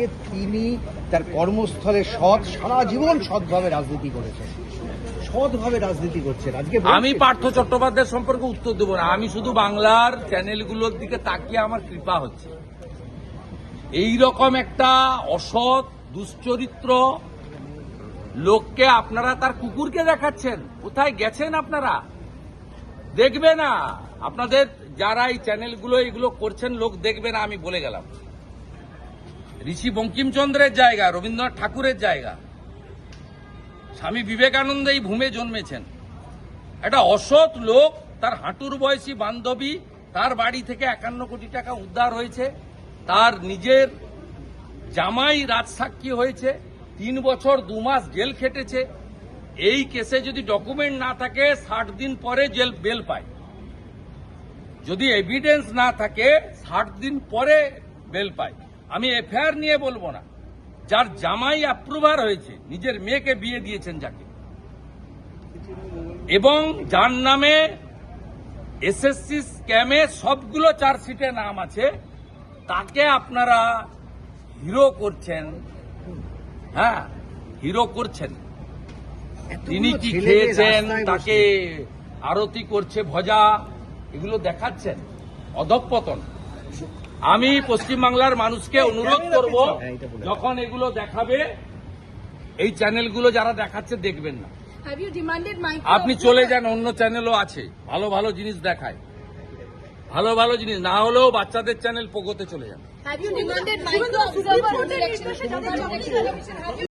আজকে তিনি তার কর্মস্থলে সারা জীবন সৎভাবে রাজনীতি করেছেন, সৎভাবে রাজনীতি করছেন। আজকে আমি পার্থ চট্টোপাধ্যায় সম্পর্কে উত্তর দেব না। আমি শুধু বাংলার চ্যানেলগুলোর দিকে তাকিয়ে আমার কৃপা হচ্ছে। এইরকম একটা অসৎ দুশ্চরিত্র লোককে আপনারা তার কুকুরকে দেখাচ্ছেন। কোথায় গেছেন আপনারা? দেখবে না আপনাদের যারা এই চ্যানেলগুলো এগুলো করছেন, লোক দেখবে না। আমি বলে গেলাম, ঋষি বঙ্কিমচন্দ্রের জায়গা, রবীন্দ্রনাথ ঠাকুরের জায়গা, স্বামী বিবেকানন্দ এই ভূমে জন্মেছেন। একটা অসৎ লোক, তার হাঁটুর বয়সী বান্ধবী, তার বাড়ি থেকে 51 কোটি টাকা উদ্ধার হয়েছে, তার নিজের জামাই রাজসাক্ষী হয়েছে, 3 বছর 2 মাস জেল খেটেছে। এই কেসে যদি ডকুমেন্ট না থাকে 60 দিন পরে বেল পায়, যদি এভিডেন্স না থাকে 60 দিন পরে বেল পায়। আমি এফআইআর নিয়ে বলবো না, যার জামাই অ্যাপ্রুভার হয়েছে, নিজের মেয়েকে বিয়ে দিয়েছেন যাকে, এবং যার নামে এসএসসি স্ক্যামে সবগুলো চার্জশিটে নাম আছে, তাকে আপনারা হিরো করছেন। হ্যাঁ, হিরো করছেন। তিনি কি খেয়েছেন, তাকে আরতি করছে ভজা, এগুলো দেখাচ্ছেন। অধঃপতন। আমি পশ্চিমবাংলার মানুষকে অনুরোধ করব, যখন এগুলো দেখাবে, এই চ্যানেলগুলো যারা দেখাচ্ছে দেখবেন না। আপনি চলে যান, অন্য চ্যানেলও আছে, ভালো ভালো জিনিস দেখায়, ভালো ভালো জিনিস। না হলেও বাচ্চাদের চ্যানেল পোগোতে চলে যান।